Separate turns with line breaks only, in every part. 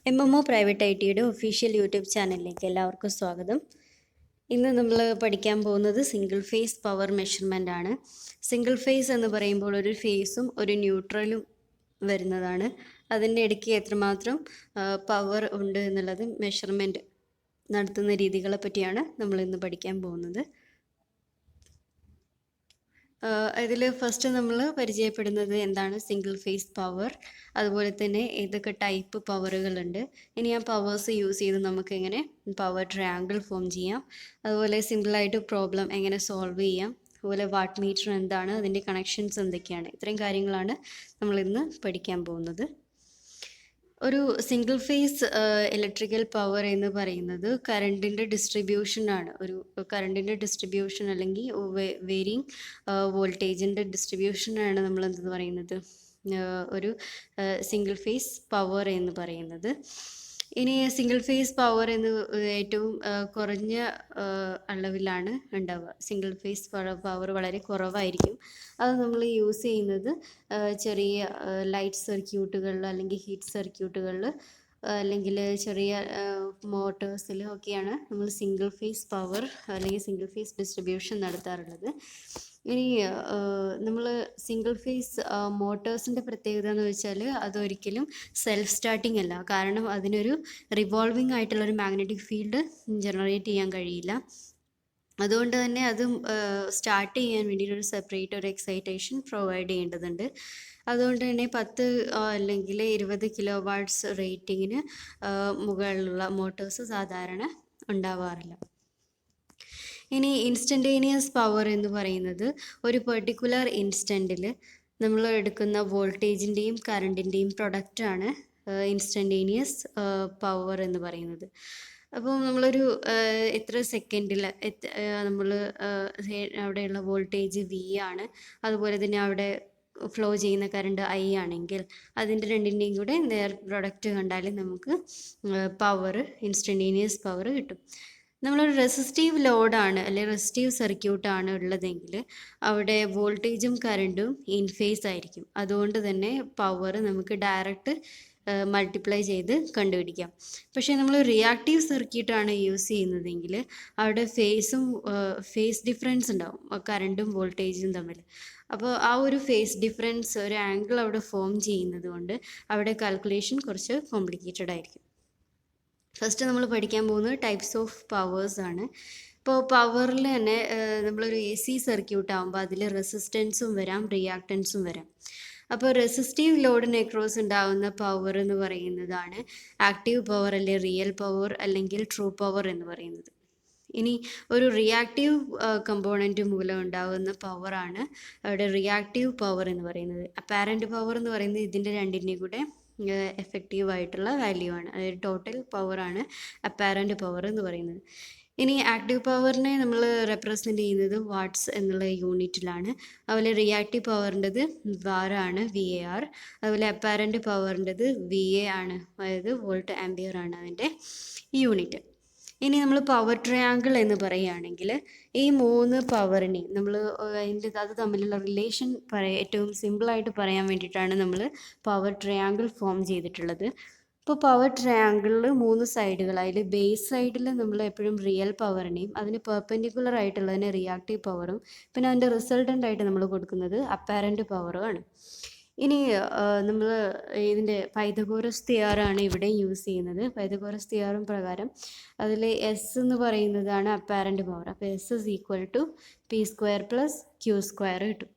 MMO private I ടിയുടെ official YouTube ചാനലിലേക്ക് എല്ലാവർക്കും സ്വാഗതം. ഇന്ന് നമ്മൾ പഠിക്കാൻ പോകുന്നത് സിംഗിൾ ഫേസ് പവർ മെഷർമെൻ്റ് ആണ്. സിംഗിൾ ഫേസ് എന്ന് പറയുമ്പോൾ ഒരു ഫേസും ഒരു ന്യൂട്രലും വരുന്നതാണ്. അതിൻ്റെ ഇടയ്ക്ക് എത്രമാത്രം പവർ ഉണ്ട് എന്നുള്ളത് മെഷർമെൻറ്റ് നടത്തുന്ന രീതികളെ പറ്റിയാണ് നമ്മൾ ഇന്ന് പഠിക്കാൻ പോകുന്നത്. ഇതിൽ ഫസ്റ്റ് നമ്മൾ പരിചയപ്പെടുന്നത് എന്താണ് സിംഗിൾ ഫേസ് പവർ, അതുപോലെ തന്നെ ഏതൊക്കെ ടൈപ്പ് പവറുകളുണ്ട്. ഇനി ആ പവേഴ്സ് യൂസ് ചെയ്ത് നമുക്ക് എങ്ങനെ പവർ ട്രയാങ്കിൾ ഫോം ചെയ്യാം, അതുപോലെ സിമ്പിളായിട്ട് പ്രോബ്ലം എങ്ങനെ സോൾവ് ചെയ്യാം, അതുപോലെ വാട്ട് മീറ്റർ എന്താണ്, അതിൻ്റെ കണക്ഷൻസ് എന്തൊക്കെയാണ്, ഇത്രയും കാര്യങ്ങളാണ് നമ്മളിന്ന് പഠിക്കാൻ പോകുന്നത്. ഒരു സിംഗിൾ ഫേസ് ഇലക്ട്രിക്കൽ പവർ എന്ന് പറയുന്നത് കറണ്ടിൻ്റെ ഡിസ്ട്രിബ്യൂഷനാണ്. ഒരു കറണ്ടിൻ്റെ ഡിസ്ട്രിബ്യൂഷൻ അല്ലെങ്കിൽ വേരിയിങ് വോൾട്ടേജിൻ്റെ ഡിസ്ട്രിബ്യൂഷനാണ് നമ്മൾ എന്തെന്ന് പറയുന്നത് ഒരു സിംഗിൾ ഫേസ് പവർ എന്ന് പറയുന്നത്. ഇനി സിംഗിൾ ഫേസ് പവർ എന്ന് ഏറ്റവും കുറഞ്ഞ അളവിലാണ് ഉണ്ടാവുക. സിംഗിൾ ഫേസ് പവർ വളരെ കുറവായിരിക്കും. അത് നമ്മൾ യൂസ് ചെയ്യുന്നത് ചെറിയ ലൈറ്റ് സർക്യൂട്ടുകളിൽ അല്ലെങ്കിൽ ഹീറ്റ് സർക്യൂട്ടുകളിൽ അല്ലെങ്കിൽ ചെറിയ മോട്ടോഴ്സിൽ ഒക്കെയാണ് നമ്മൾ സിംഗിൾ ഫേസ് പവർ അല്ലെങ്കിൽ സിംഗിൾ ഫേസ് ഡിസ്ട്രിബ്യൂഷൻ നടത്താറുള്ളത്. ഇനി നമ്മൾ സിംഗിൾ ഫേസ് മോട്ടേഴ്സിൻ്റെ പ്രത്യേകത എന്ന് വെച്ചാൽ അതൊരിക്കലും സെൽഫ് സ്റ്റാർട്ടിങ് അല്ല. കാരണം അതിനൊരു റിവോൾവിംഗ് ആയിട്ടുള്ളൊരു മാഗ്നറ്റിക് ഫീൽഡ് ജനറേറ്റ് ചെയ്യാൻ കഴിയില്ല. അതുകൊണ്ട് തന്നെ അത് സ്റ്റാർട്ട് ചെയ്യാൻ വേണ്ടിയിട്ട് ഒരു സെപ്പറേറ്റ് ഒരു എക്സൈറ്റേഷൻ പ്രൊവൈഡ് ചെയ്യേണ്ടതുണ്ട്. അതുകൊണ്ട് തന്നെ 10 അല്ലെങ്കിൽ 20 കിലോ വാട്ട്സ് റേറ്റിങ്ങിന് മുകളിലുള്ള മോട്ടോഴ്സ് സാധാരണ ഉണ്ടാവാറില്ല. ഇനി ഇൻസ്റ്റൻറ്റേനിയസ് പവർ എന്ന് പറയുന്നത് ഒരു പെർട്ടിക്കുലർ ഇൻസ്റ്റൻറ്റിൽ നമ്മൾ എടുക്കുന്ന വോൾട്ടേജിൻ്റെയും കറണ്ടിൻ്റെയും പ്രൊഡക്റ്റാണ് ഇൻസ്റ്റൻറ്റേനിയസ് പവർ എന്ന് പറയുന്നത്. അപ്പോൾ നമ്മളൊരു എത്ര സെക്കൻഡിൽ നമ്മൾ അവിടെയുള്ള വോൾട്ടേജ് വി ആണ്, അതുപോലെ തന്നെ അവിടെ ഫ്ലോ ചെയ്യുന്ന കറണ്ട് ഐ ആണെങ്കിൽ അതിൻ്റെ രണ്ടിൻ്റെയും കൂടെ നേർ പ്രൊഡക്റ്റ് കണ്ടാൽ നമുക്ക് പവർ ഇൻസ്റ്റൻറ്റേനിയസ് പവർ കിട്ടും. നമ്മളൊരു റെസിസ്റ്റീവ് ലോഡാണ് അല്ലെങ്കിൽ റെസിസ്റ്റീവ് സർക്യൂട്ടാണ് ഉള്ളതെങ്കിൽ അവിടെ വോൾട്ടേജും കറണ്ടും ഇൻ ഫേസ് ആയിരിക്കും. അതുകൊണ്ട് തന്നെ പവർ നമുക്ക് ഡയറക്റ്റ് മൾട്ടിപ്ലൈ ചെയ്ത് കണ്ടുപിടിക്കാം. പക്ഷേ നമ്മൾ റിയാക്റ്റീവ് സർക്യൂട്ടാണ് യൂസ് ചെയ്യുന്നതെങ്കിൽ അവിടെ ഫേസ് ഡിഫറൻസ് ഉണ്ടാവും, കറണ്ടും വോൾട്ടേജും തമ്മിൽ. അപ്പോൾ ആ ഒരു ഫേസ് ഡിഫറൻസ് ഒരു ആംഗിൾ അവിടെ ഫോം ചെയ്യുന്നത് കൊണ്ട് അവിടെ കാൽക്കുലേഷൻ കുറച്ച് കോംപ്ലിക്കേറ്റഡ് ആയിരിക്കും. ഫസ്റ്റ് നമ്മൾ പഠിക്കാൻ പോകുന്നത് ടൈപ്സ് ഓഫ് പവേഴ്സ് ആണ്. ഇപ്പോൾ പവറിൽ തന്നെ നമ്മളൊരു AC സർക്യൂട്ട് ആകുമ്പോൾ അതിൽ റെസിസ്റ്റൻസും വരാം, റിയാക്റ്റൻസും വരാം. അപ്പോൾ റെസിസ്റ്റീവ് ലോഡിന് അക്രോസ് ഉണ്ടാകുന്ന പവർ എന്ന് പറയുന്നതാണ് ആക്റ്റീവ് പവർ അല്ലെങ്കിൽ റിയൽ പവർ അല്ലെങ്കിൽ ട്രൂ പവർ എന്ന് പറയുന്നത്. ഇനി ഒരു റിയാക്റ്റീവ് കമ്പോണൻറ്റ് മൂലം ഉണ്ടാകുന്ന പവറാണ് അവിടെ റിയാക്റ്റീവ് പവർ എന്ന് പറയുന്നത്. അപ്പാരൻറ്റ് പവർ എന്ന് പറയുന്നത് ഇതിൻ്റെ രണ്ടിൻ്റെയും കൂടെ എഫക്റ്റീവ് ആയിട്ടുള്ള വാല്യൂ ആണ്. അതായത് ടോട്ടൽ പവറാണ് അപ്പാരൻറ്റ് പവർ എന്ന് പറയുന്നത്. ഇനി ആക്റ്റീവ് പവറിനെ നമ്മൾ റെപ്രസെൻ്റ് ചെയ്യുന്നത് വാട്ട്സ് എന്നുള്ള യൂണിറ്റിലാണ്. അതുപോലെ റിയാക്റ്റീവ് പവറിൻ്റെത് വാറാണ്, VAR. അതുപോലെ അപ്പാരൻറ്റ് പവറിൻ്റെത് VA ആണ്, അതായത് വോൾട്ട് ആംപിയർ ആണ് അതിൻ്റെ യൂണിറ്റ്. ഇനി നമ്മൾ പവർ ട്രയാങ്കിൾ എന്ന് പറയുകയാണെങ്കിൽ ഈ 3 പവറിനെയും നമ്മൾ അത് തമ്മിലുള്ള റിലേഷൻ ഏറ്റവും സിമ്പിളായിട്ട് പറയാൻ വേണ്ടിയിട്ടാണ് നമ്മൾ പവർ ട്രയാങ്കിൾ ഫോം ചെയ്തിട്ടുള്ളത്. ഇപ്പോൾ പവർ ട്രയാങ്കിളിൽ 3 സൈഡുകൾ, അതിൽ ബേസ് സൈഡിൽ നമ്മൾ എപ്പോഴും റിയൽ പവറിനെയും അതിന് പെർപെൻഡിക്കുലർ ആയിട്ടുള്ളതിന് റിയാക്റ്റീവ് പവറും പിന്നെ അതിൻ്റെ റിസൾട്ടൻ്റ് ആയിട്ട് നമ്മൾ കൊടുക്കുന്നത് അപ്പാരൻറ്റ് പവറുമാണ്. ഇനി നമ്മൾ ഇതിൻ്റെ പൈതഗോറസ് തിയറാണ് ഇവിടെ യൂസ് ചെയ്യുന്നത്. പൈതഗോറസ് തിയറം പ്രകാരം അതിൽ എസ് എന്ന് പറയുന്നതാണ് അപ്പാരൻറ്റ് പവർ. അപ്പോൾ S P² + Q² കിട്ടും.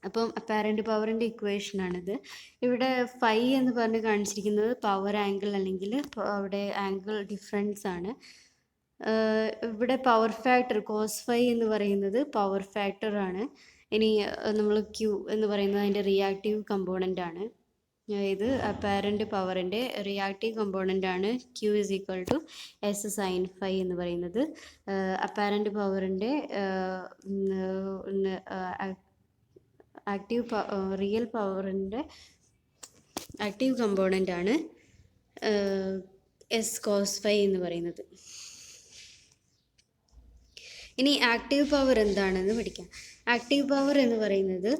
അപ്പം അപ്പാരൻറ്റ് പവറിൻ്റെ ഇക്വേഷനാണിത്. ഇവിടെ ഫൈ എന്ന് പറഞ്ഞ് കാണിച്ചിരിക്കുന്നത് പവർ ആംഗിൾ അല്ലെങ്കിൽ അവിടെ ആംഗിൾ ഡിഫറൻസ് ആണ്. ഇവിടെ പവർ ഫാക്ടർ കോസ് ഫൈ എന്ന് പറയുന്നത് പവർ ഫാക്ടർ ആണ്. ഇനി നമ്മൾ Q എന്ന് പറയുന്നത് അതിൻ്റെ റിയാക്റ്റീവ് കമ്പോണൻ്റ് ആണ്. അതായത് അപ്പാരൻറ്റ് പവറിൻ്റെ റിയാക്റ്റീവ് കമ്പോണൻ്റ് ആണ് Q = S sin φ എന്ന് പറയുന്നത്. അപ്പാരൻറ്റ് പവറിൻ്റെ റിയൽ പവറിൻ്റെ ആക്റ്റീവ് കമ്പോണൻ്റ് ആണ് S cos φ എന്ന് പറയുന്നത്. ഇനി ആക്റ്റീവ് പവർ എന്താണെന്ന് പഠിക്കാം. ആക്റ്റീവ് പവർ എന്ന് പറയുന്നത്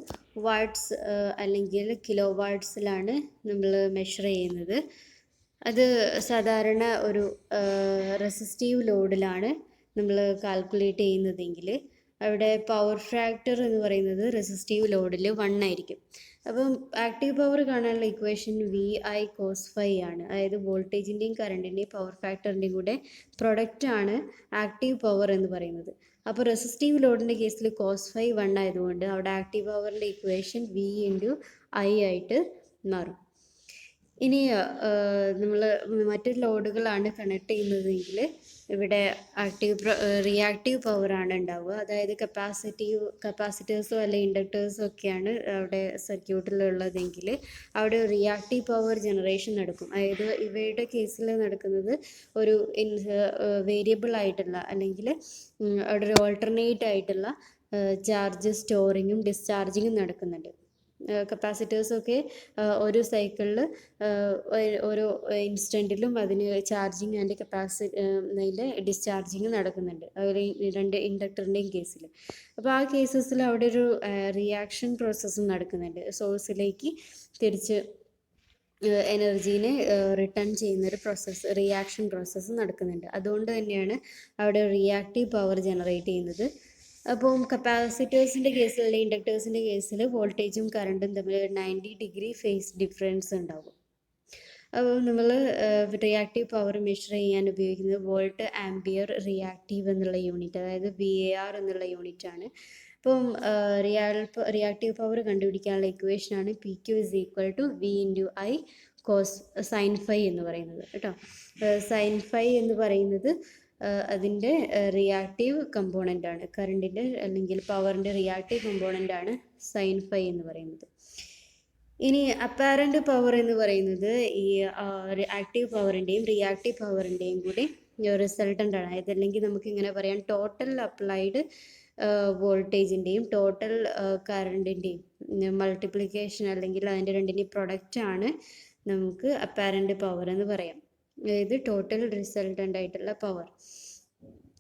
വാട്ട്സ് അല്ലെങ്കിൽ കിലോ വാട്ട്സിലാണ് നമ്മൾ മെഷർ ചെയ്യുന്നത്. അത് സാധാരണ ഒരു റെസിസ്റ്റീവ് ലോഡിലാണ് നമ്മൾ കാൽക്കുലേറ്റ് ചെയ്യുന്നതെങ്കിൽ അവിടെ പവർ ഫാക്ടർ എന്ന് പറയുന്നത് റെസിസ്റ്റീവ് ലോഡിൽ 1 ആയിരിക്കും. അപ്പം ആക്റ്റീവ് പവർ കാണാനുള്ള ഇക്വേഷൻ VI cos φ ആണ്. അതായത് വോൾട്ടേജിൻ്റെയും കറണ്ടിൻ്റെയും പവർ ഫാക്ടറിൻ്റെയും കൂടെ പ്രൊഡക്റ്റാണ് ആക്റ്റീവ് പവർ എന്ന് പറയുന്നത്. അപ്പോൾ റെസിസ്റ്റീവ് ലോഡിൻ്റെ കേസിൽ cos φ 1 ആയതുകൊണ്ട് അവിടെ ആക്റ്റീവ് പവറിൻ്റെ ഇക്വേഷൻ V × I ആയിട്ട് മാറും. ഇനി നമ്മൾ മറ്റൊരു ലോഡുകളാണ് കണക്ട് ചെയ്യുന്നതെങ്കിൽ ഇവിടെ റിയാക്റ്റീവ് പവറാണ് ഉണ്ടാവുക. അതായത് കപ്പാസിറ്റേഴ്സോ അല്ലെങ്കിൽ ഇൻഡക്ടേഴ്സോ ഒക്കെയാണ് അവിടെ സർക്യൂട്ടിലുള്ളതെങ്കിൽ അവിടെ റിയാക്റ്റീവ് പവർ ജനറേഷൻ നടക്കും. അതായത് ഇവയുടെ കേസിൽ നടക്കുന്നത് ഒരു വേരിയബിൾ ആയിട്ടുള്ള അല്ലെങ്കിൽ അവിടെ ഒരു ഓൾട്ടർനേറ്റ് ആയിട്ടുള്ള ചാർജ് സ്റ്റോറിങ്ങും ഡിസ്ചാർജിങ്ങും നടക്കുന്നുണ്ട്. കപ്പാസിറ്റേഴ്സൊക്കെ ഒരു സൈക്കിളിൽ ഓരോ ഇൻസ്റ്റൻറ്റിലും അതിന് ചാർജിങ് ആൻഡ് അതിൻ്റെ ഡിസ്ചാർജിങ് നടക്കുന്നുണ്ട്. അതുപോലെ 2 ഇൻഡക്ടറിൻ്റെയും കേസിൽ. അപ്പോൾ ആ കേസസിൽ അവിടെ ഒരു റിയാക്ഷൻ പ്രോസസ്സും നടക്കുന്നുണ്ട്. സോഴ്സിലേക്ക് തിരിച്ച് എനർജീനെ റിട്ടേൺ ചെയ്യുന്നൊരു റിയാക്ഷൻ പ്രോസസ്സ് നടക്കുന്നുണ്ട്. അതുകൊണ്ട് തന്നെയാണ് അവിടെ റിയാക്റ്റീവ് പവർ ജനറേറ്റ് ചെയ്യുന്നത്. അപ്പം കപ്പാസിറ്റേഴ്സിൻ്റെ കേസിൽ അല്ലെങ്കിൽ ഇൻഡക്ടേഴ്സിൻ്റെ കേസിൽ വോൾട്ടേജും കറണ്ടും തമ്മിൽ 90 ഡിഗ്രി ഫേസ് ഡിഫറൻസ് ഉണ്ടാകും. അപ്പോൾ നമ്മൾ റിയാക്റ്റീവ് പവർ മെഷർ ചെയ്യാൻ ഉപയോഗിക്കുന്നത് വോൾട്ട് ആംപിയർ റിയാക്റ്റീവ് എന്നുള്ള യൂണിറ്റ്, അതായത് VAR എന്നുള്ള യൂണിറ്റാണ്. അപ്പം റിയാക്റ്റീവ് പവർ കണ്ടുപിടിക്കാനുള്ള ഇക്വേഷനാണ് PQ = V × I cos sin φ എന്ന് പറയുന്നത് കേട്ടോ. sin φ എന്ന് പറയുന്നത് അതിൻ്റെ റിയാക്റ്റീവ് കമ്പോണൻ്റ് ആണ്. കറണ്ടിൻ്റെ അല്ലെങ്കിൽ പവറിൻ്റെ റിയാക്റ്റീവ് കമ്പോണൻ്റ് ആണ് sin φ എന്ന് പറയുന്നത്. ഇനി അപ്പാരൻ്റ് പവർ എന്ന് പറയുന്നത് ഈ ആക്റ്റീവ് പവറിൻ്റെയും റിയാക്റ്റീവ് പവറിൻ്റെയും കൂടി റിസൾട്ടൻ്റ് ആണ്. അതല്ലെങ്കിൽ നമുക്ക് ഇങ്ങനെ പറയാം, ടോട്ടൽ അപ്ലൈഡ് വോൾട്ടേജിൻ്റെയും ടോട്ടൽ കറണ്ടിൻ്റെയും മൾട്ടിപ്ലിക്കേഷൻ അല്ലെങ്കിൽ അതിൻ്റെ രണ്ടിൻ്റെയും പ്രൊഡക്റ്റാണ് നമുക്ക് അപ്പാരൻ്റ് പവർ എന്ന് പറയാം. അതായത് ടോട്ടൽ റിസൾട്ടൻ്റ് ആയിട്ടുള്ള പവർ.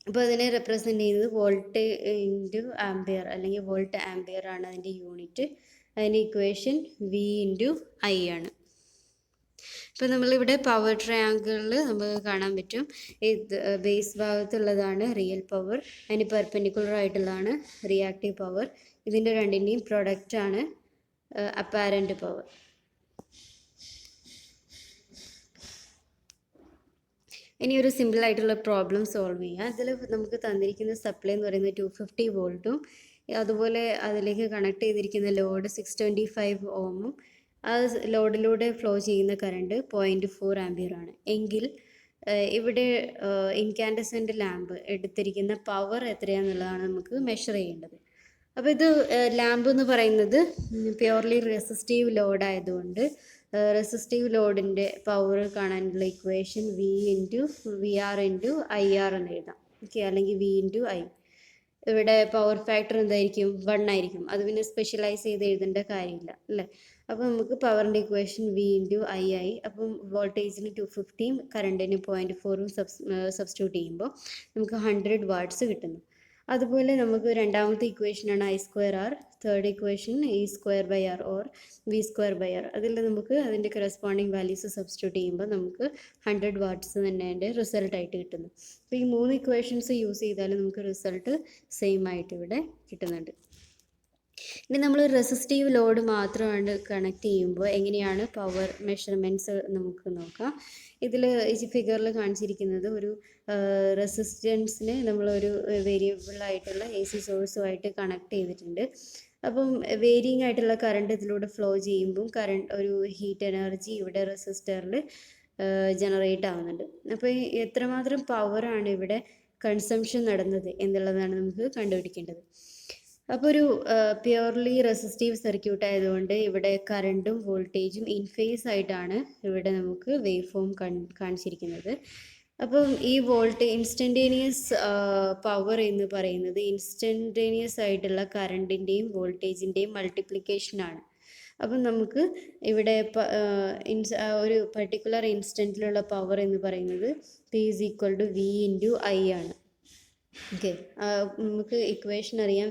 അപ്പോൾ അതിനെ റെപ്രസെൻ്റ് ചെയ്യുന്നത് വോൾട്ട് ഇൻറ്റു ആംപിയർ അല്ലെങ്കിൽ വോൾട്ട് ആംപിയർ ആണ് അതിൻ്റെ യൂണിറ്റ്. അതിൻ്റെ ഇക്വേഷൻ V × I ആണ്. ഇപ്പോൾ നമ്മളിവിടെ പവർ ട്രയാങ്കിളിൽ നമുക്ക് കാണാൻ പറ്റും, ഇത് ബേസ് ഭാഗത്തുള്ളതാണ് റിയൽ പവർ, അതിന് പെർപെൻഡിക്കുലർ ആയിട്ടുള്ളതാണ് റിയാക്റ്റീവ് പവർ. ഇതിൻ്റെ രണ്ടിൻ്റെയും പ്രൊഡക്റ്റാണ് അപ്പാരൻ്റ് പവർ. ഇനി ഒരു സിമ്പിൾ ആയിട്ടുള്ള പ്രോബ്ലം സോൾവ് ചെയ്യാം. അതിൽ നമുക്ക് തന്നിരിക്കുന്ന സപ്ലൈ എന്ന് പറയുന്നത് 250 വോൾട്ടും അതുപോലെ അതിലേക്ക് കണക്ട് ചെയ്തിരിക്കുന്ന ലോഡ് 625 ഓമും ആ ലോഡിലൂടെ ഫ്ലോ ചെയ്യുന്ന കറണ്ട് 0.4 ആംപിയർ ആണ്. എങ്കിൽ ഇവിടെ ഇൻകാൻഡസെൻ്റ് ലാമ്പ് എടുത്തിരിക്കുന്ന പവർ എത്രയാണെന്നുള്ളതാണ് നമുക്ക് മെഷർ ചെയ്യേണ്ടത്. അപ്പോൾ ഇത് ലാമ്പ് എന്ന് പറയുന്നത് പ്യുവർലി റെസിസ്റ്റീവ് ലോഡ് ആയതുകൊണ്ട് റെസിസ്റ്റീവ് ലോഡിൻ്റെ പവർ കാണാനുള്ള ഇക്വേഷൻ VR × IR എന്ന് എഴുതാം. ഓക്കെ, അല്ലെങ്കിൽ V × I. ഇവിടെ പവർ ഫാക്ടർ എന്തായിരിക്കും? 1 ആയിരിക്കും. അത് പിന്നെ സ്പെഷ്യലൈസ് ചെയ്ത് എഴുതേണ്ട കാര്യമില്ല അല്ലേ. അപ്പോൾ നമുക്ക് പവറിൻ്റെ ഇക്വേഷൻ V × I ആയി. അപ്പം വോൾട്ടേജിന് 250 കറണ്ടിന് 0.4 സബ്സ്റ്റിറ്റ്യൂട്ട് ചെയ്യുമ്പോൾ നമുക്ക് 100 വാട്ട്സ് കിട്ടുന്നു. അതുപോലെ നമുക്ക് രണ്ടാമത്തെ ഇക്വേഷനാണ് I²R, third equation E²/R or V²/R. അതിൽ നമുക്ക് അതിൻ്റെ കറസ്പോണ്ടിങ് വാല്യൂസ് സബ്സ്റ്റിറ്റ്യൂട്ട് ചെയ്യുമ്പോൾ നമുക്ക് 100 വാട്ട്സ് തന്നെ അതിൻ്റെ റിസൾട്ടായിട്ട് കിട്ടുന്നു. അപ്പോൾ ഈ 3 ഇക്വേഷൻസ് യൂസ് ചെയ്താൽ നമുക്ക് റിസൾട്ട് സെയിം ആയിട്ട് ഇവിടെ കിട്ടുന്നുണ്ട്. ഇനി നമ്മൾ റെസിസ്റ്റീവ് ലോഡ് മാത്രമാണ് കണക്ട് ചെയ്യുമ്പോൾ എങ്ങനെയാണ് പവർ മെഷർമെൻറ്റ്സ് നമുക്ക് നോക്കാം. ഇതിൽ ഈ ഫിഗറിൽ കാണിച്ചിരിക്കുന്നത് ഒരു റെസിസ്റ്റൻസിനെ നമ്മളൊരു വേരിയബിൾ ആയിട്ടുള്ള AC സോഴ്സുമായിട്ട് കണക്ട് ചെയ്തിട്ടുണ്ട്. അപ്പം വേരിയിങ് ആയിട്ടുള്ള കറണ്ട് ഇതിലൂടെ ഫ്ലോ ചെയ്യുമ്പം ഒരു ഹീറ്റ് എനർജി ഇവിടെ റെസിസ്റ്ററിൽ ജനറേറ്റ് ആവുന്നുണ്ട്. അപ്പോൾ എത്രമാത്രം പവറാണ് ഇവിടെ കൺസംഷൻ നടന്നത് എന്നുള്ളതാണ് നമുക്ക് കണ്ടുപിടിക്കേണ്ടത്. അപ്പോൾ ഒരു പ്യുവർലി റെസിസ്റ്റീവ് സർക്യൂട്ട് ആയതുകൊണ്ട് ഇവിടെ കറണ്ടും വോൾട്ടേജും ഇൻ ഫേസ് ആയിട്ടാണ് ഇവിടെ നമുക്ക് വേവ് ഫോം കാണിച്ചിരിക്കുന്നത്. അപ്പം ഈ ഇൻസ്റ്റൻറ്റേനിയസ് പവർ എന്ന് പറയുന്നത് ഇൻസ്റ്റൻറ്റേനിയസ് ആയിട്ടുള്ള കറണ്ടിൻ്റെയും വോൾട്ടേജിൻ്റെയും മൾട്ടിപ്ലിക്കേഷനാണ്. അപ്പം നമുക്ക് ഇവിടെ ഒരു പർട്ടിക്കുലർ ഇൻസ്റ്റൻറ്റിലുള്ള പവർ എന്ന് പറയുന്നത് P = V × I ആണ്. ഓക്കെ, നമുക്ക് ഇക്വേഷൻ അറിയാം.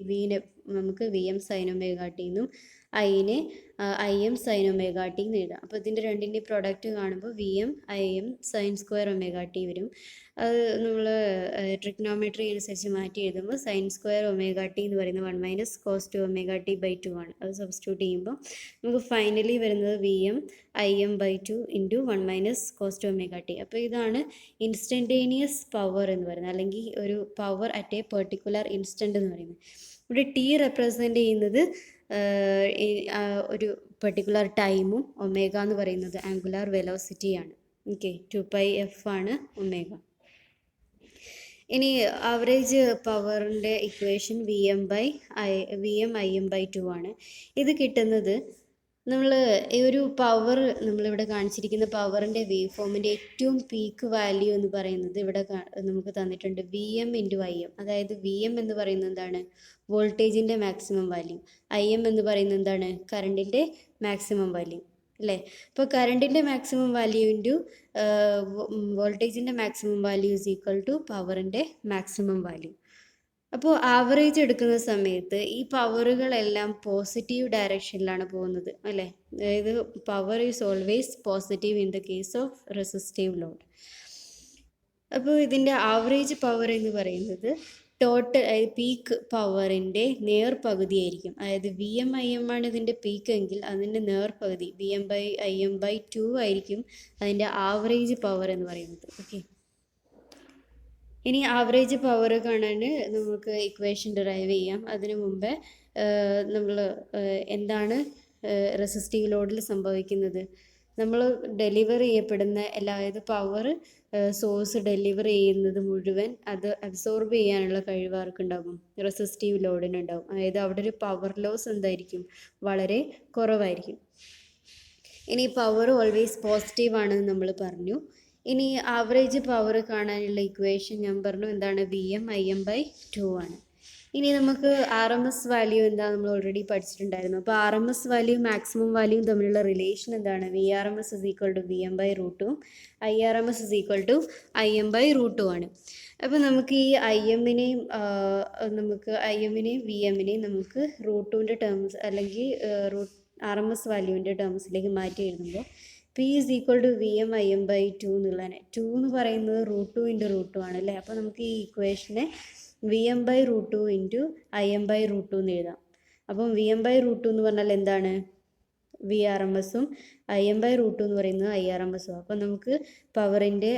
വിനെ നമുക്ക് VM sin ω t എന്നും ഐനെ I M sine omega T എന്ന് എഴുതാം. അപ്പോൾ ഇതിൻ്റെ രണ്ടിൻ്റെ പ്രൊഡക്റ്റ് കാണുമ്പോൾ V M I M sine square omega T വരും. അത് നമ്മൾ ട്രിഗ്നോമെട്രി അനുസരിച്ച് മാറ്റി എഴുതുമ്പോൾ സൈൻ സ്ക്വയർ ഒമേഗ ടി എന്ന് പറയുന്നത് 1 minus cos two omega t by 2 ആണ്. അത് സബ്സ്റ്റിറ്റ്യൂട്ട് ചെയ്യുമ്പോൾ നമുക്ക് ഫൈനലി വരുന്നത് V M I M by 2 into 1 minus cos two omega t. അപ്പോൾ ഇതാണ് ഇൻസ്റ്റൻറ്റേനിയസ് പവർ എന്ന് പറയുന്നത്, അല്ലെങ്കിൽ ഒരു power at a particular instant എന്ന് പറയുന്നത്. ഇവിടെ ടി റെപ്രസെൻ്റ് ചെയ്യുന്നത് ഒരു പെർട്ടിക്കുലർ ടൈമും ഒമേഗ എന്ന് പറയുന്നത് ആംഗുലാർ വെലോസിറ്റിയാണ്. ഓക്കെ, 2πf ആണ് ഒമേഗ. ഇനി ആവറേജ് പവറിൻ്റെ equation V M I M by 2 ആണ്. ഇത് കിട്ടുന്നത് നമ്മൾ ഈ ഒരു പവർ നമ്മളിവിടെ കാണിച്ചിരിക്കുന്ന പവറിൻ്റെ വേവ് ഫോമിൻ്റെ ഏറ്റവും പീക്ക് വാല്യൂ എന്ന് പറയുന്നത് ഇവിടെ നമുക്ക് തന്നിട്ടുണ്ട് V M into I M. അതായത് വി എം എന്ന് പറയുന്നത് എന്താണ്? വോൾട്ടേജിൻ്റെ മാക്സിമം വാല്യൂ. ഐ എം എന്ന് പറയുന്നത് എന്താണ്? കറണ്ടിൻ്റെ മാക്സിമം വാല്യൂ അല്ലേ? അപ്പോൾ കറണ്ടിൻ്റെ മാക്സിമം വാല്യൂ ഇൻറ്റു വോൾട്ടേജിൻ്റെ maximum value is equal to പവറിൻ്റെ മാക്സിമം വാല്യൂ. അപ്പോൾ ആവറേജ് എടുക്കുന്ന സമയത്ത് ഈ പവറുകളെല്ലാം പോസിറ്റീവ് ഡയറക്ഷനിലാണ് പോകുന്നത് അല്ലേ? അതായത് power is always positive in the case of resistive load. അപ്പോൾ ഇതിൻ്റെ ആവറേജ് പവർ എന്ന് പറയുന്നത് ടോട്ടൽ പീക്ക് പവറിൻ്റെ നേർപകുതിയായിരിക്കും. അതായത് വി എം ഐ എം ആണ് ഇതിൻ്റെ പീക്ക് എങ്കിൽ അതിൻ്റെ നേർപകുതി V M by I M by 2 ആയിരിക്കും അതിൻ്റെ ആവറേജ് പവർ എന്ന് പറയുന്നത്. ഓക്കെ, ഇനി ആവറേജ് പവർ കാണാൻ നമുക്ക് ഇക്വേഷൻ ഡിറൈവ് ചെയ്യാം. അതിനു മുമ്പേ നമ്മൾ എന്താണ് റെസിസ്റ്റീവ് ലോഡിൽ സംഭവിക്കുന്നത്? നമ്മൾ ഡെലിവർ ചെയ്യപ്പെടുന്ന അതായത് പവർ സോഴ്സ് ഡെലിവർ ചെയ്യുന്നത് മുഴുവൻ അത് അബ്സോർബ് ചെയ്യാനുള്ള കഴിവ് ആർക്കുണ്ടാകും? റെസിസ്റ്റീവ് ലോഡിനുണ്ടാകും. അതായത് അവിടെ ഒരു പവർ ലോസ് എന്തായിരിക്കും? വളരെ കുറവായിരിക്കും. ഇനി പവർ ഓൾവേസ് പോസിറ്റീവ് ആണെന്ന് നമ്മൾ പറഞ്ഞു. ഇനി ആവറേജ് പവർ കാണാനുള്ള ഇക്വേഷൻ ഞാൻ പറഞ്ഞു എന്താണ്? V M I M by 2 ആണ്. ഇനി നമുക്ക് ആർ എം എസ് വാല്യൂ എന്താ നമ്മൾ ഓൾറെഡി പഠിച്ചിട്ടുണ്ടായിരുന്നു. അപ്പോൾ R M S value maximum വാല്യൂയും തമ്മിലുള്ള റിലേഷൻ എന്താണ്? V R M S is equal to V M by √2, I R M S is equal to I M by √2 ആണ്. അപ്പോൾ നമുക്ക് ഈ ഐ എമ്മിനെയും വി എമ്മിനെയും നമുക്ക് √2ൻ്റെ ടേംസ് അല്ലെങ്കിൽ ആർ എം എസ് വാല്യൂവിൻ്റെ ടേംസിലേക്ക് മാറ്റി എഴുതുമ്പോൾ P is equal to V M I M by 2 എന്നുള്ളതാണ്. 2 എന്ന് പറയുന്നത് √2 ഇൻറ്റു √2 ആണല്ലേ? അപ്പോൾ നമുക്ക് ഈ ഇക്വേഷനെ V M by √2 into I M by √2 എന്ന് എഴുതാം. അപ്പം വി എം ബൈ √2 എന്ന് പറഞ്ഞാൽ എന്താണ്? വി ആർ എം എസും ഐ എം ബൈ √2 എന്ന് പറയുന്നത് ഐ ആർ എം എസും. അപ്പം നമുക്ക് പവറിൻ്റെ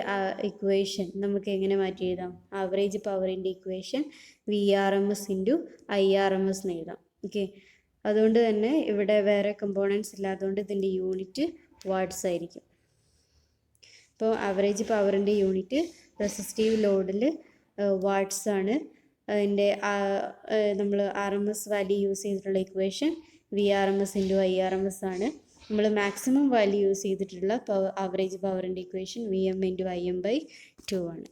ഇക്വേഷൻ നമുക്ക് എങ്ങനെ മാറ്റി എഴുതാം? ആവറേജ് പവറിൻ്റെ equation V R M S into I R M S എന്ന് എഴുതാം. ഓക്കെ, അതുകൊണ്ട് തന്നെ ഇവിടെ വേറെ കമ്പോണൻസ് ഇല്ലാത്തതുകൊണ്ട് ഇതിൻ്റെ യൂണിറ്റ് വാട്ട്സ് ആയിരിക്കും. അപ്പോൾ ആവറേജ് പവറിൻ്റെ യൂണിറ്റ് റെസിസ്റ്റീവ് ലോഡിൽ വാട്ട്സ് ആണ്. അതിൻ്റെ നമ്മൾ R M S value use ചെയ്തിട്ടുള്ള equation V R M S into I R M S ആണ്. നമ്മൾ മാക്സിമം വാല്യൂ യൂസ് ചെയ്തിട്ടുള്ള ആവറേജ് പവറിൻ്റെ equation V M into I M by 2 ആണ്.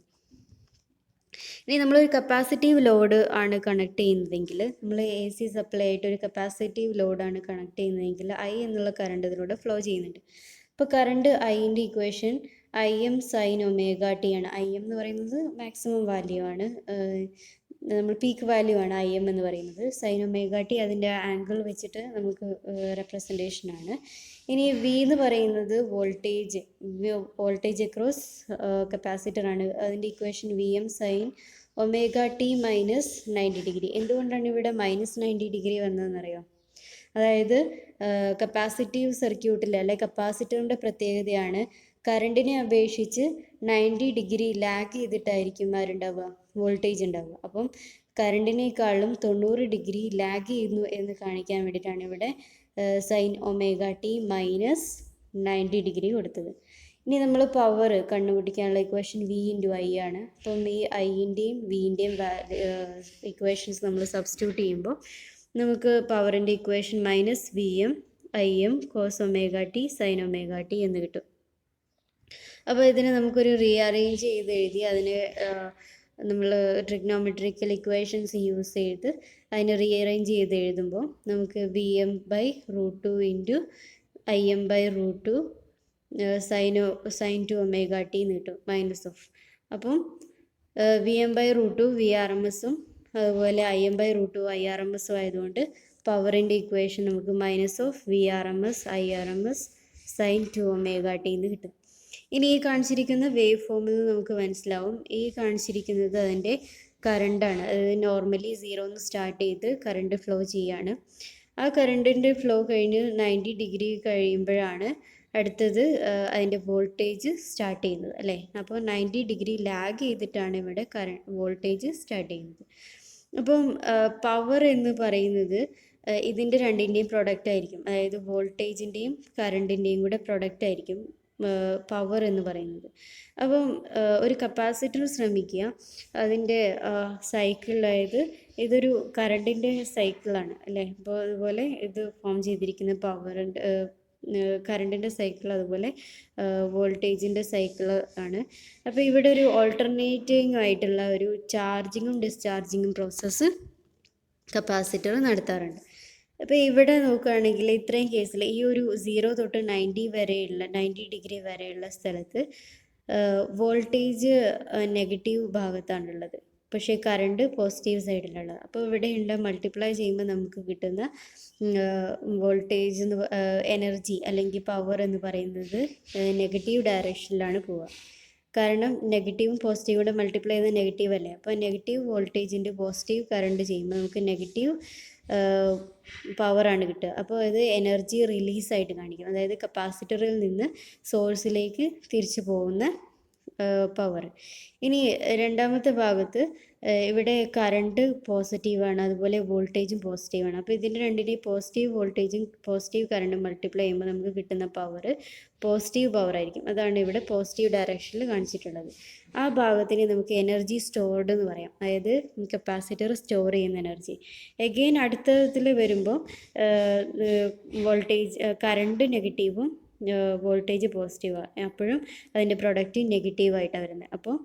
ഇനി നമ്മളൊരു കപ്പാസിറ്റീവ് ലോഡ് ആണ് കണക്ട് ചെയ്യുന്നതെങ്കിൽ, നമ്മൾ എ സി സപ്ലൈ ആയിട്ട് ഒരു കപ്പാസിറ്റീവ് ലോഡാണ് കണക്ട് ചെയ്യുന്നതെങ്കിൽ ഐ എന്നുള്ള കറണ്ട് ഇതിലൂടെ ഫ്ലോ ചെയ്യുന്നുണ്ട്. അപ്പോൾ കറണ്ട് ഐൻ്റെ equation I M sine omega T ആണ്. ഐ എം എന്ന് പറയുന്നത് മാക്സിമം വാല്യൂ ആണ്, നമ്മൾ പീക്ക് വാല്യൂ ആണ് ഐ എം എന്ന് പറയുന്നത്. സൈൻ ഒമേഗ ടി അതിൻ്റെ ആംഗിൾ വെച്ചിട്ട് നമുക്ക് റെപ്രസെൻറ്റേഷനാണ്. ഇനി വി എന്ന് പറയുന്നത് വോൾട്ടേജ് അക്രോസ് കപ്പാസിറ്റർ ആണ്. അതിൻ്റെ equation V M sine omega t minus 90 degree. എന്തുകൊണ്ടാണ് ഇവിടെ മൈനസ് 90 ഡിഗ്രി വന്നതെന്നറിയാം? അതായത് കപ്പാസിറ്റീവ് സർക്യൂട്ടിൽ അല്ലെ കപ്പാസിറ്ററിൻ്റെ പ്രത്യേകതയാണ് കറണ്ടിനെ അപേക്ഷിച്ച് 90 ഡിഗ്രി ലാഗ് ചെയ്തിട്ടായിരിക്കും ആരുണ്ടാവുക? വോൾട്ടേജ് ഉണ്ടാവുക. അപ്പം കറണ്ടിനേക്കാളും 90 ഡിഗ്രി ലാഗ് ചെയ്യുന്നു എന്ന് കാണിക്കാൻ വേണ്ടിയിട്ടാണ് ഇവിടെ sign omega t minus 90 degree കൊടുത്തത്. ഇനി നമ്മൾ പവർ കണ്ടുപിടിക്കാനുള്ള ഇക്വേഷൻ വി ഇൻറ്റു ഐ ആണ്. അപ്പം ഈ ഐൻ്റെയും വിൻ്റെയും ഇക്വേഷൻസ് നമ്മൾ സബ്സ്റ്റിറ്റ്യൂട്ട് ചെയ്യുമ്പോൾ നമുക്ക് പവറിൻ്റെ equation minus V M I M cos omega T sine omega T എന്ന് കിട്ടും. അപ്പോൾ ഇതിനെ നമുക്കൊരു റീഅറേഞ്ച് ചെയ്ത് എഴുതി അതിന് നമ്മൾ ട്രിഗ്നോമെട്രിക്കൽ ഇക്വേഷൻസ് യൂസ് ചെയ്ത് അതിനെ റീഅറേഞ്ച് ചെയ്ത് എഴുതുമ്പോൾ നമുക്ക് V M by √2 into I M by √2 sine two omega T എന്ന് കിട്ടും മൈനസ് ഓഫ്. അപ്പം V M by √2 V R M എസും അതുപോലെ I M by √2 I R M എസും ആയതുകൊണ്ട് പവറിൻ്റെ ഇക്വേഷൻ നമുക്ക് minus of V R M S I R M S sine 2 omega T എന്ന് കിട്ടും. ഇനി ഈ കാണിച്ചിരിക്കുന്ന വേവ് ഫോമിൽ നിന്ന് നമുക്ക് മനസ്സിലാവും ഈ കാണിച്ചിരിക്കുന്നത് അതിൻ്റെ കറണ്ടാണ്. അതായത് നോർമലി 0 സ്റ്റാർട്ട് ചെയ്ത് കറണ്ട് ഫ്ലോ ചെയ്യാണ്. ആ കറണ്ടിൻ്റെ ഫ്ലോ കഴിഞ്ഞ് 90 ഡിഗ്രി കഴിയുമ്പോഴാണ് അടുത്തത് അതിൻ്റെ വോൾട്ടേജ് സ്റ്റാർട്ട് ചെയ്യുന്നത് അല്ലേ. അപ്പോൾ 90 ഡിഗ്രി ലാഗ് ചെയ്തിട്ടാണ് ഇവിടെ വോൾട്ടേജ് സ്റ്റാർട്ട് ചെയ്യുന്നത്. അപ്പം പവർ എന്ന് പറയുന്നത് ഇതിൻ്റെ രണ്ടിൻ്റെയും പ്രൊഡക്റ്റ് ആയിരിക്കും. അതായത് വോൾട്ടേജിൻ്റെയും കറണ്ടിൻ്റെയും കൂടെ പ്രൊഡക്റ്റ് ആയിരിക്കും പവർ എന്ന് പറയുന്നത്. അപ്പം ഒരു കപ്പാസിറ്റർ ശ്രമിക്കുക, അതിൻ്റെ സൈക്കിൾ, അതായത് ഇതൊരു കറണ്ടിൻ്റെ സൈക്കിളാണ് അല്ലേ. അപ്പോൾ അതുപോലെ ഇത് ഫോം ചെയ്തിരിക്കുന്ന പവറിൻ്റെ കറണ്ടിൻ്റെ സൈക്കിൾ, അതുപോലെ വോൾട്ടേജിൻ്റെ സൈക്കിൾ ആണ്. അപ്പോൾ ഇവിടെ ഒരു ഓൾട്ടർനേറ്റിംഗ് ആയിട്ടുള്ള ഒരു ചാർജിങ്ങും ഡിസ്ചാർജിങ്ങും പ്രോസസ്സ് കപ്പാസിറ്റർ നടത്താറുണ്ട്. അപ്പോൾ ഇവിടെ നോക്കുകയാണെങ്കിൽ ഇത്രയും കേസിൽ ഈ ഒരു 0 തൊട്ട് 90 ഡിഗ്രി വരെയുള്ള സ്ഥലത്ത് വോൾട്ടേജ് നെഗറ്റീവ് ഭാഗത്താണുള്ളത്, പക്ഷേ കറണ്ട് പോസിറ്റീവ് സൈഡിലുള്ളത്. അപ്പോൾ ഇവിടെയുള്ള മൾട്ടിപ്ലൈ ചെയ്യുമ്പോൾ നമുക്ക് കിട്ടുന്ന വോൾട്ടേജ് എനർജി അല്ലെങ്കിൽ പവർ എന്ന് പറയുന്നത് നെഗറ്റീവ് ഡയറക്ഷനിലാണ് പോവുക. കാരണം നെഗറ്റീവും പോസിറ്റീവും കൂടെ മൾട്ടിപ്ലൈ ചെയ്യുന്നത് നെഗറ്റീവ് അല്ലേ. അപ്പോൾ നെഗറ്റീവ് വോൾട്ടേജിൻ്റെ പോസിറ്റീവ് കറണ്ട് ചെയ്യുമ്പോൾ നമുക്ക് നെഗറ്റീവ് പവറാണ് കിട്ടുക. അപ്പോൾ അത് എനർജി റിലീസായിട്ട് കാണിക്കും. അതായത് കപ്പാസിറ്ററിൽ നിന്ന് സോഴ്സിലേക്ക് തിരിച്ചു പോകുന്ന പവർ. ഇനി രണ്ടാമത്തെ ഭാഗത്ത് ഇവിടെ കറണ്ട് പോസിറ്റീവാണ്, അതുപോലെ വോൾട്ടേജും പോസിറ്റീവാണ്. അപ്പോൾ ഇതിൻ്റെ രണ്ടിൻ്റെയും പോസിറ്റീവ് വോൾട്ടേജും പോസിറ്റീവ് കറണ്ടും മൾട്ടിപ്ലൈ ചെയ്യുമ്പോൾ നമുക്ക് കിട്ടുന്ന പവർ പോസിറ്റീവ് പവർ ആയിരിക്കും. അതാണ് ഇവിടെ പോസിറ്റീവ് ഡയറക്ഷനിൽ കാണിച്ചിട്ടുള്ളത്. ആ ഭാഗത്തിന് നമുക്ക് എനർജി സ്റ്റോർഡ് എന്ന് പറയാം, അതായത് കപ്പാസിറ്റർ സ്റ്റോർ ചെയ്യുന്ന എനർജി. എഗെയിൻ അടുത്തതിൽ വരുമ്പോൾ വോൾട്ടേജ് കറണ്ട് നെഗറ്റീവും വോൾട്ടേജ് പോസിറ്റീവാണ്, അപ്പോഴും അതിൻ്റെ പ്രൊഡക്റ്റ് നെഗറ്റീവായിട്ടാണ് വരുന്നത്. അപ്പോൾ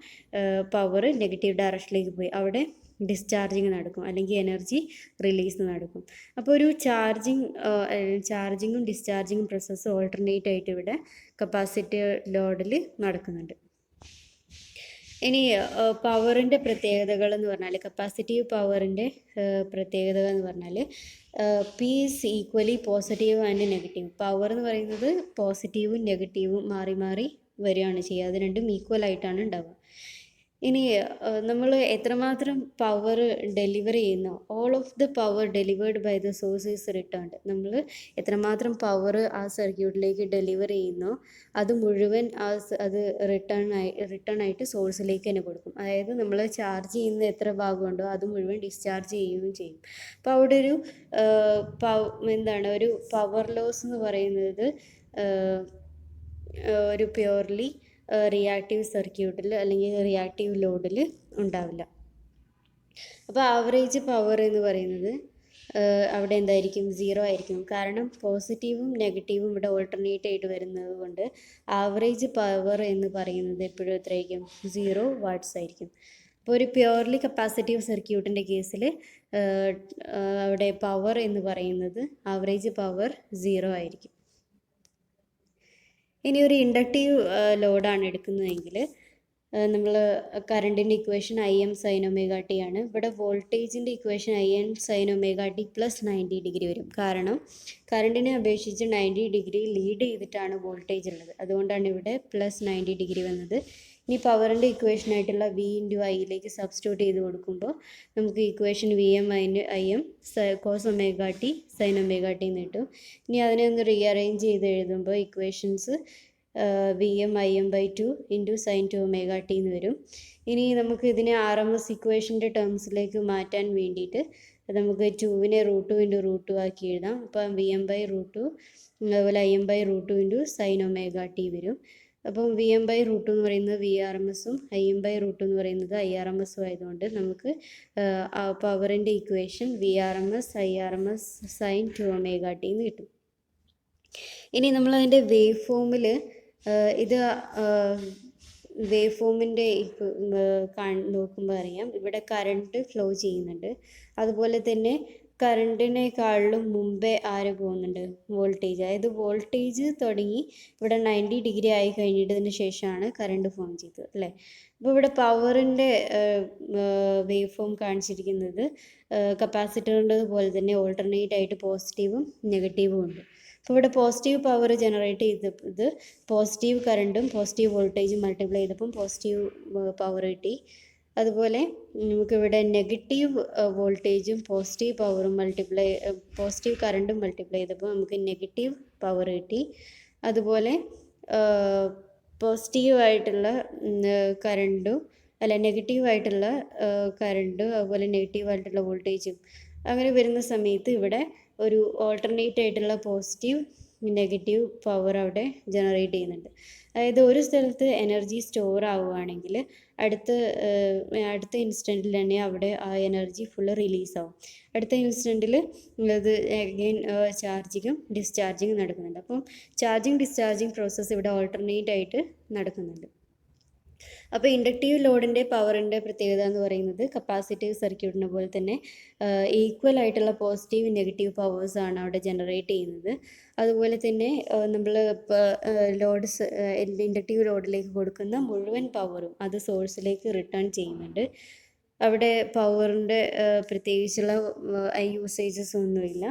പവർ നെഗറ്റീവ് ഡയറക്ഷനിലേക്ക് പോയി അവിടെ ഡിസ്ചാർജിങ് നടക്കും, അല്ലെങ്കിൽ എനർജി റിലീസ് നടക്കും. അപ്പോൾ ഒരു ചാർജിങ്ങും ഡിസ്ചാർജിങ്ങും പ്രോസസ്സ് ഓൾട്ടർനേറ്റ് ആയിട്ട് ഇവിടെ കപ്പാസിറ്റർ ലോഡിൽ നടക്കുന്നുണ്ട്. ഇനി പവറിൻ്റെ പ്രത്യേകതകൾ എന്ന് പറഞ്ഞാൽ, കപ്പാസിറ്റീവ് പവറിൻ്റെ പ്രത്യേകതകൾ എന്ന് പറഞ്ഞാൽ P is equally positive and negative. Power എന്ന് പറയുന്നത് പോസിറ്റീവും നെഗറ്റീവും മാറി മാറി വരികയാണ് ചെയ്യുക, അത് രണ്ടും ഈക്വൽ ആയിട്ടാണ് ഉണ്ടാവുക. ഇനി നമ്മൾ എത്രമാത്രം പവർ ഡെലിവർ ചെയ്യുന്നോ, all of the power delivered by the source is returned. നമ്മൾ എത്രമാത്രം പവർ ആ സർക്യൂട്ടിലേക്ക് ഡെലിവർ ചെയ്യുന്നോ അത് മുഴുവൻ അത് റിട്ടേൺ ആയിട്ട് സോഴ്സിലേക്ക് തന്നെ കൊടുക്കും. അതായത് നമ്മൾ ചാർജ് ചെയ്യുന്ന എത്ര ഭാഗമുണ്ടോ അത് മുഴുവൻ ഡിസ്ചാർജ് ചെയ്യുകയും ചെയ്യും. അപ്പോൾ അവിടെ ഒരു ഒരു പവർ ലോസ് എന്ന് പറയുന്നത് ഒരു പ്യുവർലി റിയാക്റ്റീവ് സർക്യൂട്ടിൽ അല്ലെങ്കിൽ റിയാക്റ്റീവ് ലോഡിൽ ഉണ്ടാവില്ല. അപ്പോൾ ആവറേജ് പവർ എന്ന് പറയുന്നത് അവിടെ എന്തായിരിക്കും, 0 ആയിരിക്കും. കാരണം പോസിറ്റീവും നെഗറ്റീവും ഇവിടെ ഓൾട്ടർനേറ്റ് ആയിട്ട് വരുന്നത് കൊണ്ട് ആവറേജ് പവർ എന്ന് പറയുന്നത് എപ്പോഴും എത്രയായിരിക്കും, 0 വാട്ട്സ് ആയിരിക്കും. അപ്പോൾ ഒരു പ്യുവർലി കപ്പാസിറ്റീവ് സർക്യൂട്ടിൻ്റെ കേസിൽ അവിടെ പവർ എന്ന് പറയുന്നത് ആവറേജ് പവർ 0 ആയിരിക്കും. ഇനി ഒരു ഇൻഡക്റ്റീവ് ലോഡാണ് എടുക്കുന്നതെങ്കിൽ നമ്മൾ കറണ്ടിൻ്റെ equation I M sine omega T ആണ്. ഇവിടെ വോൾട്ടേജിൻ്റെ equation I N sine omega T plus 90 degree വരും. കാരണം കറണ്ടിനെ അപേക്ഷിച്ച് 90 ഡിഗ്രി ലീഡ് ചെയ്തിട്ടാണ് വോൾട്ടേജ് ഉള്ളത്, അതുകൊണ്ടാണ് ഇവിടെ പ്ലസ് 90 ഡിഗ്രി വന്നത്. ഇനി പവറിൻ്റെ ഇക്വേഷനായിട്ടുള്ള വി ഇൻറ്റു ഐയിലേക്ക് സബ്സ്റ്റിറ്റ്യൂട്ട് ചെയ്ത് കൊടുക്കുമ്പോൾ നമുക്ക് equation V M I M cos omega T sine omega T എന്ന് കിട്ടും. ഇനി അതിനെ ഒന്ന് റീഅറേഞ്ച് ചെയ്ത് എഴുതുമ്പോൾ equations V M I M by 2 into sine 2 omega T എന്ന് വരും. ഇനി നമുക്ക് ഇതിനെ ആർ എം എസ് ഇക്വേഷൻ്റെ ടേംസിലേക്ക് മാറ്റാൻ വേണ്ടിയിട്ട് നമുക്ക് 2വിനെ √2 ഇൻറ്റു √2 ആക്കി എഴുതാം. അപ്പം വി എം ബൈ √2 അതുപോലെ I M by √2 into sine omega T വരും. അപ്പം വി എം ബൈ √2 എന്ന് പറയുന്നത് വി ആർ എം എസും ഐ എം ബൈ √2 എന്ന് പറയുന്നത് ഐ ആർ എം എസും ആയതുകൊണ്ട് നമുക്ക് പവറിൻ്റെ equation V R M S I R M S sine 2 omega T എന്ന് കിട്ടും. ഇനി നമ്മളതിൻ്റെ വേവ് ഫോമിൽ ഇത് വേവ് ഫോമിൻ്റെ നോക്കുമ്പോൾ അറിയാം ഇവിടെ കറണ്ട് ഫ്ലോ ചെയ്യുന്നുണ്ട്, അതുപോലെ തന്നെ കറണ്ടിനേക്കാളും മുമ്പേ ആര് പോകുന്നുണ്ട്? വോൾട്ടേജ്. അതായത് വോൾട്ടേജ് തുടങ്ങി ഇവിടെ 90 ഡിഗ്രി ആയി കഴിഞ്ഞതിന് ശേഷമാണ് കറണ്ട് ഫോം ചെയ്തത് അല്ലേ? അപ്പോൾ ഇവിടെ പവറിൻ്റെ വേവ് ഫോം കാണിച്ചിരിക്കുന്നത് കപ്പാസിറ്ററിൻ്റെ പോലെ തന്നെ ഓൾട്ടർനേറ്റ് ആയിട്ട് പോസിറ്റീവും നെഗറ്റീവും ഉണ്ട്. അപ്പോൾ ഇവിടെ പോസിറ്റീവ് പവർ ജനറേറ്റ് ചെയ്തത് പോസിറ്റീവ് കറണ്ടും പോസിറ്റീവ് വോൾട്ടേജും മൾട്ടിപ്ലൈ ചെയ്തപ്പം പോസിറ്റീവ് പവർ കിട്ടി. അതുപോലെ നമുക്കിവിടെ നെഗറ്റീവ് വോൾട്ടേജും പോസിറ്റീവ് പവറും പോസിറ്റീവ് കറണ്ടും മൾട്ടിപ്ലൈ ചെയ്തപ്പോൾ നമുക്ക് നെഗറ്റീവ് പവർ കിട്ടി. അതുപോലെ പോസിറ്റീവായിട്ടുള്ള കറണ്ടും നെഗറ്റീവായിട്ടുള്ള കറണ്ടും അതുപോലെ നെഗറ്റീവായിട്ടുള്ള വോൾട്ടേജും അങ്ങനെ വരുന്ന സമയത്ത് ഇവിടെ ഒരു ഓൾട്ടർനേറ്റ് ആയിട്ടുള്ള പോസിറ്റീവ് നെഗറ്റീവ് പവർ അവിടെ ജനറേറ്റ് ചെയ്യുന്നുണ്ട്. അതായത് ഒരു സ്ഥലത്ത് എനർജി സ്റ്റോർ ആവുകയാണെങ്കിൽ അടുത്ത ഇൻസ്റ്റൻറ്റിൽ തന്നെ അവിടെ ആ എനർജി ഫുള്ള് റിലീസാവും. അടുത്ത ഇൻസ്റ്റൻറ്റിൽ അത് അഗെയിൻ ചാർജിങ്ങും ഡിസ്ചാർജിങ്ങും നടക്കുന്നുണ്ട്. അപ്പം ചാർജിങ് ഡിസ്ചാർജിങ് പ്രോസസ്സ് ഇവിടെ ഓൾട്ടർനേറ്റ് ആയിട്ട് നടക്കുന്നുണ്ട്. അപ്പോൾ ഇൻഡക്റ്റീവ് ലോഡിൻ്റെ പവറിൻ്റെ പ്രത്യേകത എന്ന് പറയുന്നത് കപ്പാസിറ്റീവ് സർക്യൂട്ടിനെ പോലെ തന്നെ ഈക്വൽ ആയിട്ടുള്ള പോസിറ്റീവ് നെഗറ്റീവ് പവേഴ്സാണ് അവിടെ ജനറേറ്റ് ചെയ്യുന്നത്. അതുപോലെ തന്നെ നമ്മൾ ഇൻഡക്റ്റീവ് ലോഡിലേക്ക് കൊടുക്കുന്ന മുഴുവൻ പവറും അത് സോഴ്സിലേക്ക് റിട്ടേൺ ചെയ്യുന്നുണ്ട്. അവിടെ പവറിൻ്റെ പ്രത്യേകിച്ചുള്ള യൂസേജസ് ഒന്നുമില്ല.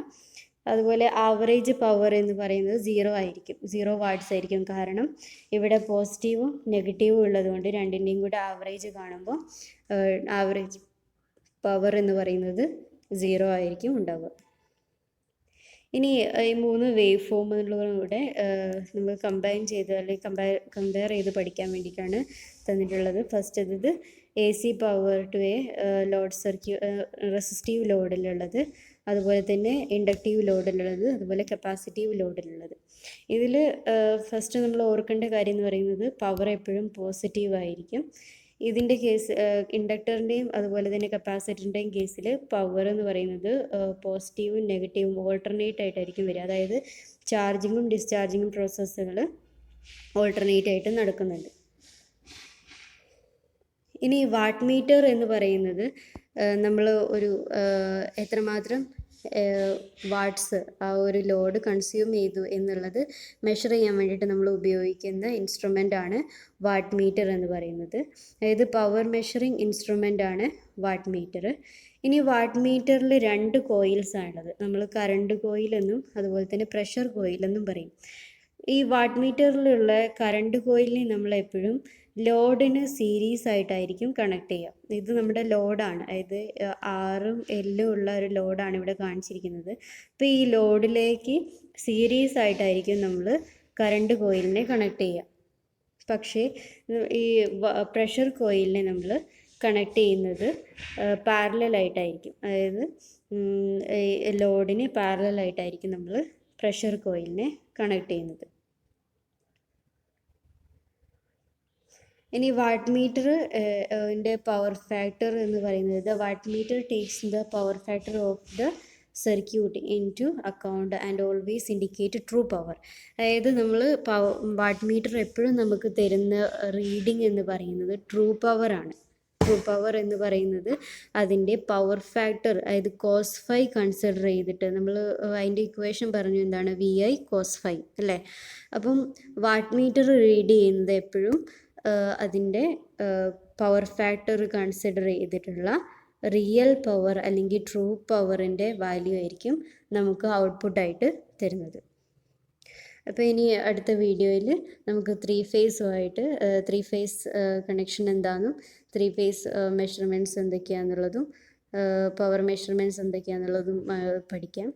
അതുപോലെ ആവറേജ് പവർ എന്ന് പറയുന്നത് 0 വാട്ട്സ് ആയിരിക്കും. കാരണം ഇവിടെ പോസിറ്റീവും നെഗറ്റീവും ഉള്ളതുകൊണ്ട് രണ്ടിൻ്റെയും കൂടെ ആവറേജ് കാണുമ്പോൾ ആവറേജ് പവർ എന്ന് പറയുന്നത് 0 ആയിരിക്കും ഉണ്ടാവുക. ഇനി ഈ 3 വേവ് ഫോമുകളിലൂടെ നമ്മൾ കമ്പൈൻ ചെയ്ത് അല്ലെങ്കിൽ കമ്പയർ ചെയ്ത് പഠിക്കാൻ വേണ്ടിയിട്ടാണ് തന്നിട്ടുള്ളത്. ഫസ്റ്റ് ഇത് AC പവർ ടു റെസിസ്റ്റീവ് ലോഡിലുള്ളത്, അതുപോലെ തന്നെ ഇൻഡക്റ്റീവ് ലോഡിലുള്ളത്, അതുപോലെ കപ്പാസിറ്റീവ് ലോഡിലുള്ളത്. ഇതിൽ ഫസ്റ്റ് നമ്മൾ ഓർക്കേണ്ട കാര്യം എന്ന് പറയുന്നത് പവർ എപ്പോഴും പോസിറ്റീവ് ആയിരിക്കും. ഇതിൻ്റെ കേസ് ഇൻഡക്ടറിൻ്റെയും അതുപോലെ തന്നെ കപ്പാസിറ്ററിൻ്റെയും കേസിൽ പവർ എന്ന് പറയുന്നത് പോസിറ്റീവും നെഗറ്റീവും ഓൾട്ടർനേറ്റ് ആയിട്ടായിരിക്കും വരിക. അതായത് ചാർജിങ്ങും ഡിസ്ചാർജിങ്ങും പ്രോസസ്സുകൾ ഓൾട്ടർനേറ്റ് ആയിട്ട് നടക്കുന്നുണ്ട്. ഇനി വാട്ട് മീറ്റർ എന്ന് പറയുന്നത് നമ്മൾ ഒരു എത്രമാത്രം വാട്ട്സ് ആ ഒരു ലോഡ് കൺസ്യൂം ചെയ്തു എന്നുള്ളത് മെഷർ ചെയ്യാൻ വേണ്ടിയിട്ട് നമ്മൾ ഉപയോഗിക്കുന്ന ഇൻസ്ട്രുമെൻ്റാണ് വാട്ട് മീറ്റർ എന്ന് പറയുന്നത്. അതായത് പവർ മെഷറിങ് ഇൻസ്ട്രുമെൻ്റാണ് വാട്ട് മീറ്റർ. ഇനി വാട്ട് മീറ്ററിൽ 2 കോയിൽസാണുള്ളത്. നമ്മൾ കറണ്ട് കോയിലെന്നും അതുപോലെ തന്നെ പ്രഷർ കോയിലെന്നും പറയും. ഈ വാട്ട് മീറ്ററിലുള്ള കറണ്ട് കോയിലിനെ നമ്മൾ എപ്പോഴും ലോഡിന് സീരീസ് ആയിട്ടായിരിക്കും കണക്ട് ചെയ്യുക. ഇത് നമ്മുടെ ലോഡാണ്, അതായത് ആറും എല്ലും ഉള്ള ഒരു ലോഡാണ് ഇവിടെ കാണിച്ചിരിക്കുന്നത്. അപ്പോൾ ഈ ലോഡിലേക്ക് സീരീസ് ആയിട്ടായിരിക്കും നമ്മൾ കറണ്ട് കോയിലിനെ കണക്ട് ചെയ്യുക. പക്ഷേ ഈ പ്രഷർ കോയിലിനെ നമ്മൾ കണക്ട് ചെയ്യുന്നത് പാരലലായിട്ടായിരിക്കും. അതായത് ലോഡിന് പാരലലായിട്ടായിരിക്കും നമ്മൾ പ്രഷർ കോയിലിനെ കണക്ട് ചെയ്യുന്നത്. ഇനി വാട്ട് മീറ്റർ പവർ ഫാക്ടർ എന്ന് പറയുന്നത് watt meter takes the power factor of the circuit into account and always indicate true power. അതായത് നമ്മൾ വാട്ട് മീറ്റർ എപ്പോഴും നമുക്ക് തരുന്ന റീഡിംഗ് എന്ന് പറയുന്നത് ട്രൂ പവറാണ്. ട്രൂ പവർ എന്ന് പറയുന്നത് അതിൻ്റെ പവർ ഫാക്ടർ, അതായത് cos φ കൺസിഡർ ചെയ്തിട്ട് നമ്മൾ അതിൻ്റെ ഇക്വേഷൻ പറഞ്ഞു, എന്താണ് VI cos φ അല്ലേ? അപ്പം വാട്ട് മീറ്റർ റീഡ് ചെയ്യുന്നത് എപ്പോഴും അതിൻ്റെ പവർ ഫാക്ടർ കൺസിഡർ ചെയ്തിട്ടുള്ള റിയൽ പവർ അല്ലെങ്കിൽ ട്രൂ പവറിൻ്റെ വാല്യൂ ആയിരിക്കും നമുക്ക് ഔട്ട്പുട്ടായിട്ട് തരുന്നത്. അപ്പോൾ ഇനി അടുത്ത വീഡിയോയിൽ നമുക്ക് 3 ഫേസ് കണക്ഷൻ എന്താണെന്നും 3 ഫേസ് മെഷർമെൻറ്റ്സ് എന്തൊക്കെയാണെന്നുള്ളതും പവർ മെഷർമെൻറ്റ്സ് എന്തൊക്കെയാണെന്നുള്ളതും പഠിക്കാം.